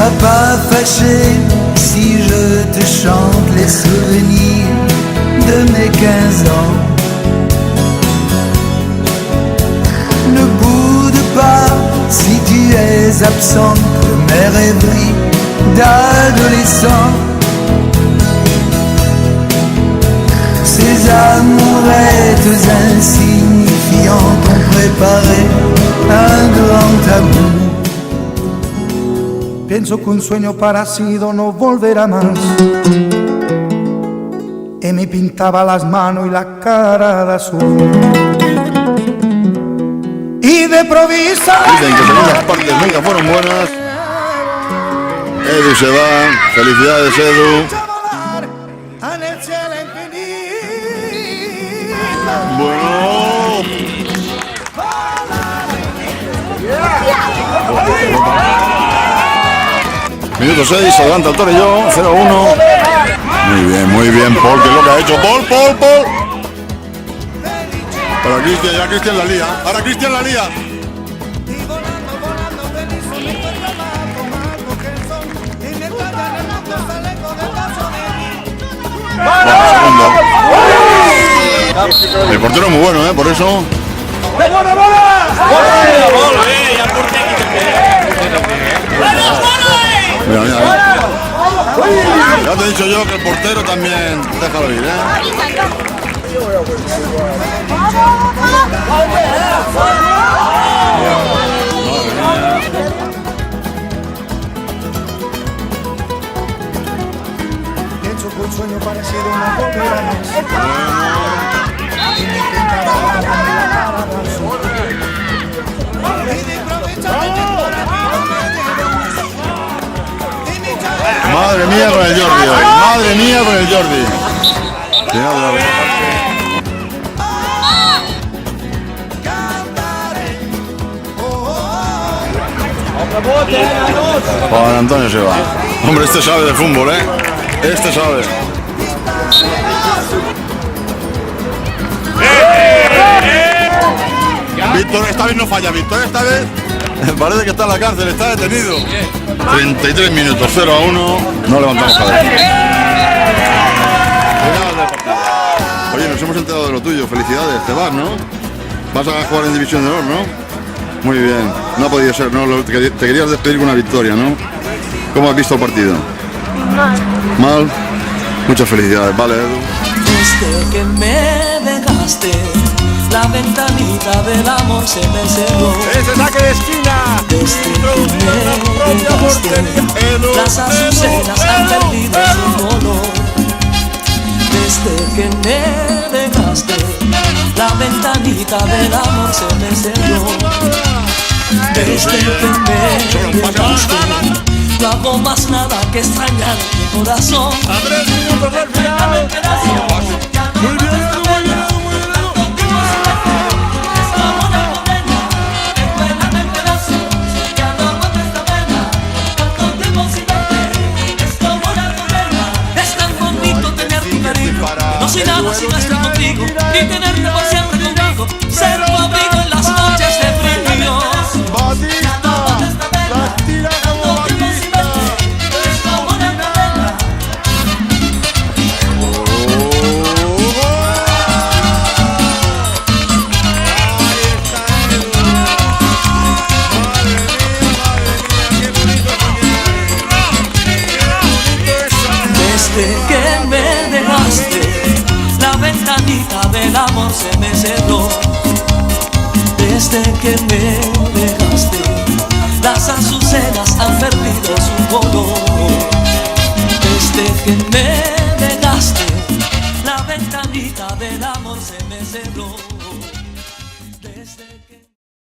sois pas fâché si je te chante les souvenirs de mes 15 ans. Ne boude pas si tu es absente de mes rêveries d'adolescent. Ces amourettes insignifiantes ont préparé un grand amour. Pienso que un sueño parecido no volverá más. Y me pintaba las manos y la cara de azul. Y de improviso. Dicen que segundas partes nunca fueron buenas. Edu se va. Felicidades, Edu. Bueno. Minuto 6, adelanta el Torelló, 0-1. Muy bien, Paul, que es lo que ha hecho. Paul. Para Cristian, ya Cristian la lía. Ahora Cristian la lía. El portero es muy bueno, por eso. Mira. Ya te he dicho yo que el portero también. Déjalo ir, Pienso que un sueño parecido no volverá Madre mía con el Jordi hoy. Madre mía con el Jordi. Juan Antonio se va. Hombre, este sabe de fútbol, Este sabe. Víctor esta vez no falla, Víctor esta vez parece que está en la cárcel, está detenido. 33 minutos, 0-1, no levantamos cabeza. Oye, nos hemos enterado de lo tuyo, felicidades, te vas, ¿no? Vas a jugar en División de Honor, ¿no? Muy bien, no ha podido ser, ¿no? Te querías despedir con una victoria, ¿no? ¿Cómo has visto el partido? Mal. Muchas felicidades, vale, Edu. Desde que me dejaste, la ventanita del amor se me cerró. ¡Ese saque de esquina! Desde que me dejaste, las azucenas han perdido su color. Desde que me dejaste, la ventanita del amor se me cerró. Desde que me dejaste, no hago más nada que extrañar mi corazón. A 3 minutos del final. Muy bien. No soy nada si no estoy contigo, y tenerte por siempre conmigo, ser tu abrigo en las noches de frío. Batista, la tira como Batista. Es como una cadena. Desde que me dejaste, la ventanita del amor se me cerró. Desde que me dejaste, las azucenas han perdido su color. Desde que me dejaste, la ventanita del amor se me cerró.